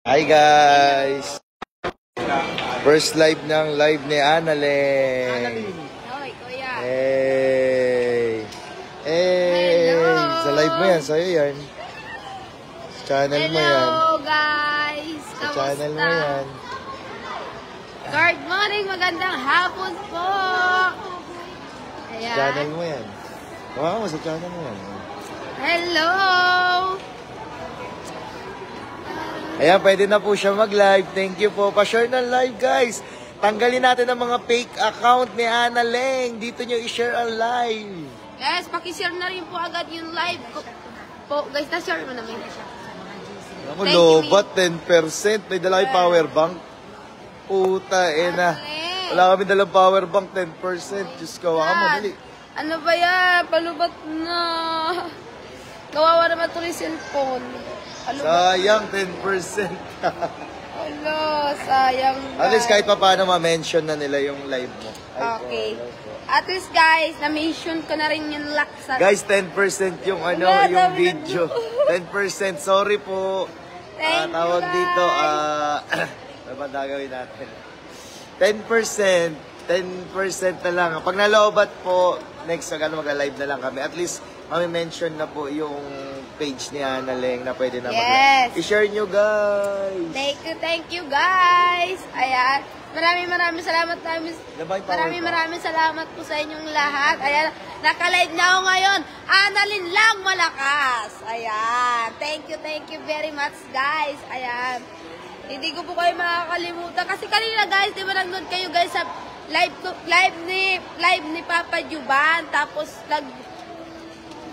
Hi guys! First live ng live ni Annalyn. Hoy, kuya. Hey! Hey! Hello! Sa live mo yan, sa'yo yan. Sa channel mo yan. Hello guys! Sa channel mo yan. Good morning, magandang hapon po! Sa Ayan. channel mo yan. Wow, sa channel mo yan. Hello! Ayan, pwede na po siya mag-live. Thank you po. Pa-share ng live, guys. Tanggalin natin ang mga fake account ni Annalyn. Dito nyo i-share ang live. Guys, pakishare na rin po agad yung live ko. Po, guys, na-share mo naman. Ako, Thank lobat, 10%. May dala yung power bank. Puta, na. Wala kami dalang power bank, 10%. Diyos ko, waka mo, dali. Ano ba yan? Palubat na. Kawawa naman ito yung cellphone. Sayang, 10%. Hello, sayang. At least kahit pa paano ma-mention na nila yung live mo. Okay. At least guys, na-mention ko na rin yung lock sa... Guys, 10% yung ano, Wala, yung dami video. 10%, sorry po. Thank you, Tawag guys. dito, ano ba gagawin natin? 10%, 10% na lang. Pag nalobat po, next mag-live na lang kami. At least, mention na po yung page ni Annalyn na pwede na Yes. I-share nyo, guys. Thank you guys. Ayan. Maraming salamat maraming salamat po sa inyong lahat. Ayan, naka-live na ako ngayon. Annalyn lang malakas. Ayan. Thank you very much guys. Ayan. Hindi ko po kayo makakalimutan kasi kanina guys, di ba nag-nood kayo guys sa live ni Papa Juban, tapos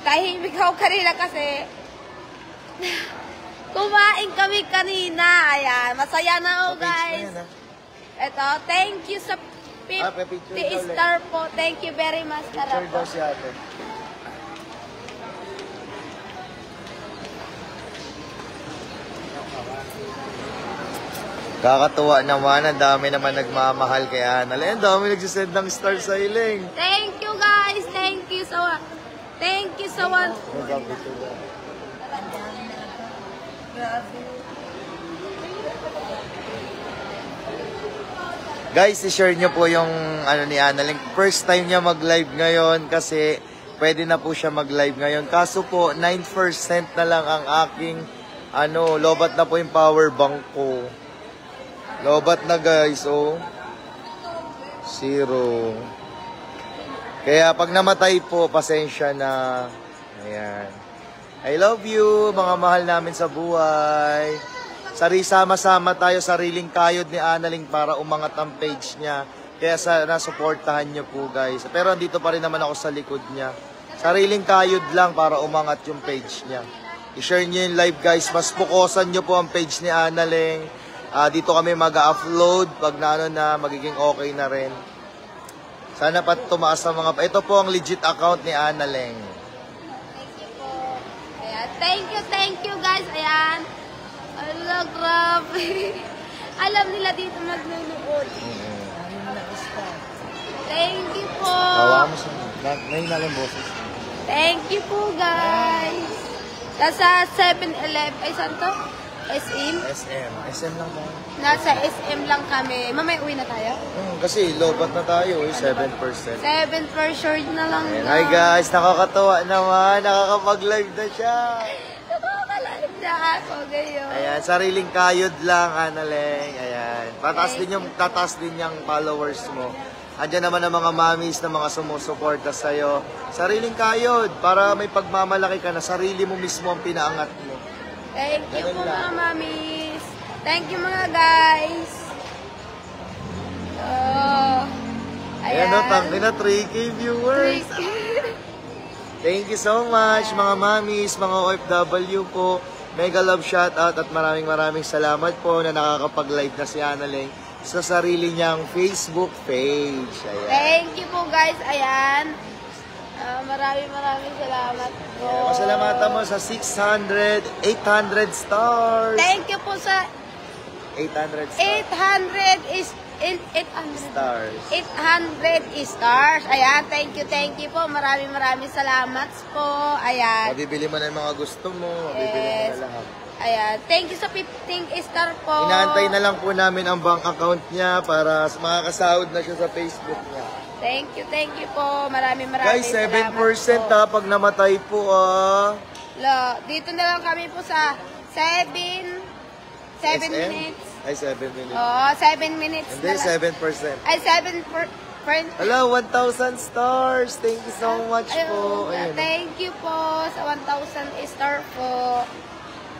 tahimik ako kanina kasi kumain kami kanina. Ayan, masaya na ako guys. Ito, thank you sa 50 star po. Thank you very much. Tara po. Kakatuwa naman, ang dami naman nagmamahal kay Annalyn. Ang dami nagsisend ng star sa iling. Thank you guys. Thank you so much. Guys, i-share nyo po yung ano ni Annalyn. First time niya mag-live ngayon kasi pwede na po siya mag-live ngayon. Kaso po, 9% na lang ang aking lobat na po yung power bank ko. Lobat na guys, oh. 0. Kaya pag namatay po, pasensya na. Ayan. I love you, mga mahal namin sa buhay. Sama-sama tayo, sariling kayod ni Annalyn para umangat ang page niya. Kaya nasuportahan niyo po guys. Pero andito pa rin naman ako sa likod niya. Sariling kayod lang para umangat yung page niya. I-share niyo yung live guys. Mas pukosan niyo po ang page ni Annalyn. Dito kami mag-upload. Pag na magiging okay na rin. Sana pa tumaas ang mga... Ito po ang legit account ni Annalyn. Thank you po. Ayan. Thank you guys. Ayan. Ala, grabe. Alam nila dito magnunood. Thank you po. Hawa mo sa... Ngayon na lang boses. Thank you po guys. Nasa 7-Eleven. Ay, saan to? SM? SM lang ba? Nasa SM lang kami. Mamaya uwi na tayo? Kasi lobat na tayo, 7%. 7% na lang. Hi guys, nakakatawa naman. Nakakapag-live na siya. Nakakalive na ako ngayon. Ayan, sariling kayod lang, Annalyn. Ayan. Tataas din yung followers mo. Andiyan naman ang mga mommies na mga sumusuporta sa'yo. Sariling kayod para may pagmamalaki ka na sarili mo mismo ang pinaangat mo. Thank you po mga mamis. Thank you mga guys. Ayan o, tangin na 3K viewers. Thank you so much mga mamis, mga OFW po. Mega love shoutout at maraming salamat po na nakakapag-live na si Annalyn sa sarili niyang Facebook page. Ayan. Thank you po guys. Ayan. Maraming salamat po. Masalamatan mo sa 800 stars. Thank you po sa 800 stars. stars. 800 stars. Ayan, thank you po. Maraming salamat po. Ayan. Mabibili mo na yung mga gusto mo. Mabibili mo na lahat. Ayan. Thank you sa 15 star po. Inaantay na lang po namin ang bank account niya para makakasahod na siya sa Facebook niya. Thank you po. Maraming Guys, 7% salamat ha, pag namatay po ah. Dito na lang kami po sa 7 SM? minutes. Ay, 7 minutes. Oo, 7 minutes Hindi, na lang. 7%. Ay, 7 Hello, 1,000 stars. Thank you so much po. Ayun. Thank you po sa 1,000 star po.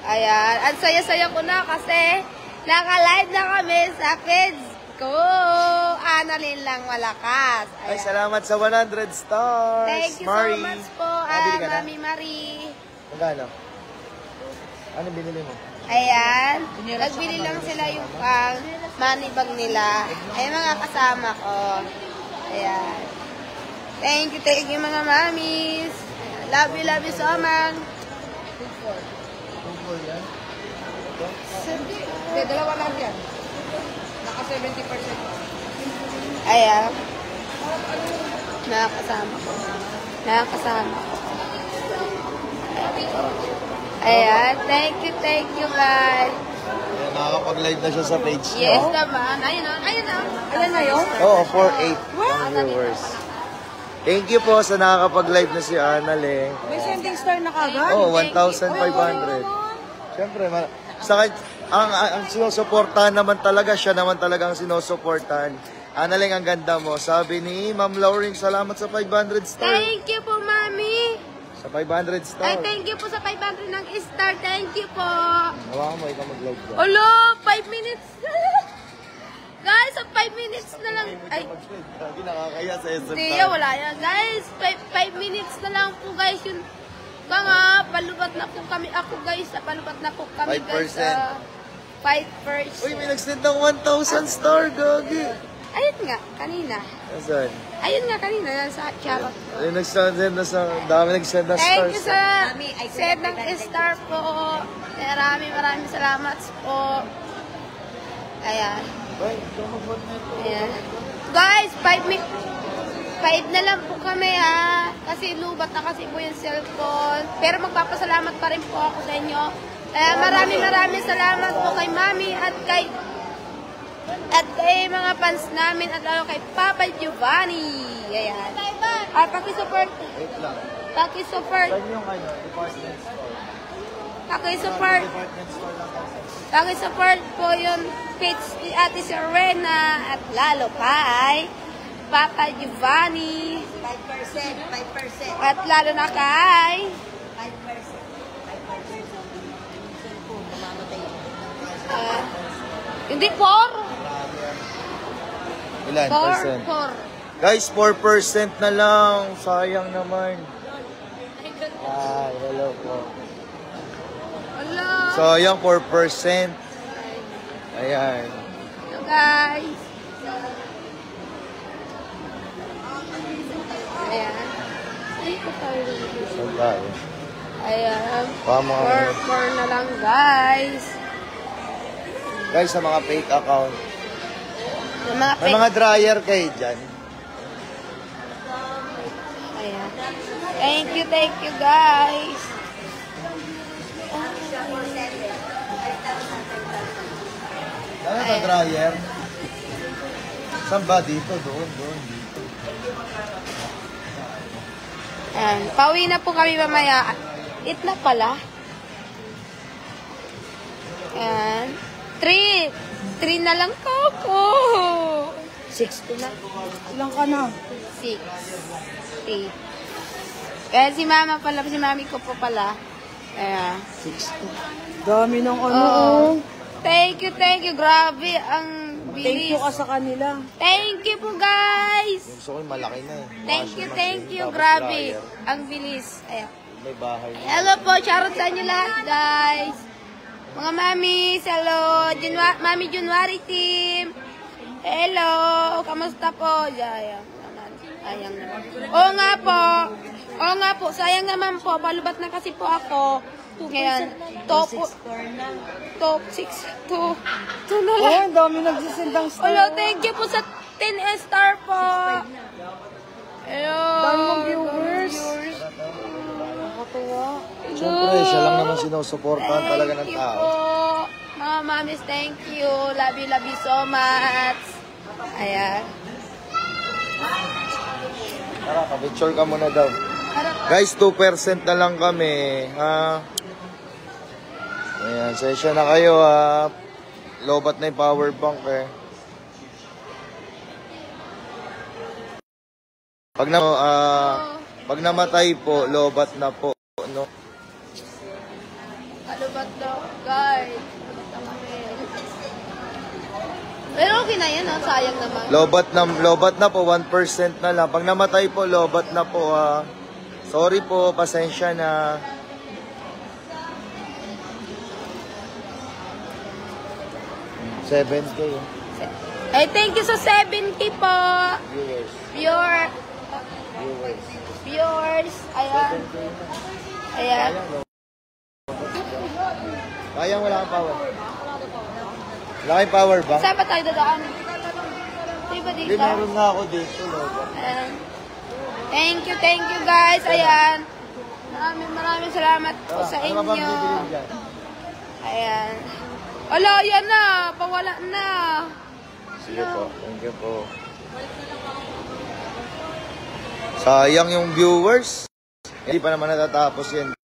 Ayan. Ang saya-saya ko na kasi naka-live na kami sa kids ko. Annalyn lang malakas. Ayan. Ay, salamat sa 100 stars. Thank you Marie. so much po, Bili ka na? Mami Marie. Magkano? Ano binili mo? Ayan. Nagbili lang sila yung money bag nila. Ay, mga kasama ko. Ayan. Thank you mga mamis. Love you so much. Dalawa lang yan. Naka 70%. Ayan. Nakakasama ko. Ayan. Thank you guys. Ayan, nakakapag-live na siya sa page niya. Yes naman. Ayun na. Ayan na yun? Oo, 4,800 viewers. Thank you po sa nakakapag-live na si Annalyn. May sending star na kagad? Oo, 1,500. Siyempre, ang sinusuportahan naman talaga, siya naman talaga ang sinusuportahan. Annalyn, ang ganda mo. Sabi ni Ma'am Lauring, salamat sa 500 star. Thank you po, Mami. Sa 500 star. Ay, thank you po sa 500 ng star. Thank you po. Hawakan mo, ikaw mag-live ka. Olo, 5 minutes. Guys, sa 5 minutes na lang. Ay, Hindi nakakaya sa SM hindi, Town. wala yan. Guys, 5 minutes na lang po, guys. Yun, nga, palubat na po kami. Ako, guys, palubat na po kami, 5%. guys. 5%. Uy, may nag-send ng 1,000 star, gagi. Ayun nga, kanina. Nasaan? Ayun nga, kanina. Sa charot. Ay, nag-send na sa, dami nag-send na Thank stars. you sa set ng star po. Maraming salamat po. Ayan. Ay, ikaw mag-vote na ito. Ayan. Guys, 5 na lang po kami ha. Kasi lubat na kasi po yung cellphone. Pero magpapasalamat pa rin po ako sa inyo. Kaya maraming salamat po kay Mami at kay mga fans namin at lalo kay Papa Giovanni. Ayan. At pakisupport. Wait lang. Pakisupport. Saan yung department store? Pakisupport. Department store lang kasi. Pakisupport po yung page ni Ate Serena at lalo kay Papa Giovanni. 5%. At lalo na kay 5%. hindi 4. Ilan? 4. Guys, 4% na lang. Sayang naman. Hello po. Hello. Sayang 4%. Ayan. Hello guys. Ayan. Ay, ko tayo. Saan tayo? Ayan. Pama. 4 na lang guys. Guys, sa mga fake account. Yung mga May mga dryer kayo dyan. Ayan. Thank you guys. Ano ba dryer? Saan ba? Dito, doon, dito. Ayan. Pauwi na po kami mamaya. It na pala. Ayan. 3 na lang ako. 6 ko na. Ilang ka na? 6. 8. Kaya si mama pala, si mami ko po pala. Kaya, 6 Dami ng ano. Oo. Thank you. Grabe, ang bilis. Thank you ka sa kanila. Thank you po, guys. Gusto ko yung malaki na eh. Thank you. Tapos Grabe. dryer. Ang bilis. Ayan. May bahay na. Hello po, shoutout sa inyo lahat, guys. Mga mamis, hello. Mami January team. Hello. Kamusta po? Sayang naman. Oo nga po. Sayang naman po. Palubat na kasi po ako. Ngayon, top 6. 2 na Oh, lang. ang dami nagsisendang star. Hello, thank you po sa 10 star po. Hello. Dami mong viewers. Nakatuwa. Siyempre, siya lang naman sinusuportahan talaga ng Thank you tao. po. Mga mamis, thank you. Love you so much. Ayan. Tara, ka-picture ka muna daw. Harap. Guys, 2% na lang kami, ha? Ayan, session na kayo, ha? Lobat na yung power bank, eh. Pag namatay po, lobat na po, no? Ano ba ito, guys? Pero okay na yan, ha? Sayang naman. Lobat na po, 1% na lang. Pag namatay po, lobat na po, ha? Sorry po, pasensya na. $7K, eh. Ay, thank you sa 70 po. Viewers. Viewers. Ayan. Ayan. Sayang, wala kang power. Wala kang power ba? Saan ba tayo dadaan? Di ba Hindi, dito? meron nga ako dito, lobat. Ayan. Thank you guys. Ayan. Maraming salamat po sa Ano ba bang inyo. bibili dyan? Ayan. Ala, yan na. Pawala na. Sige po, thank you po. Sayang yung viewers. Hindi pa naman natatapos yan.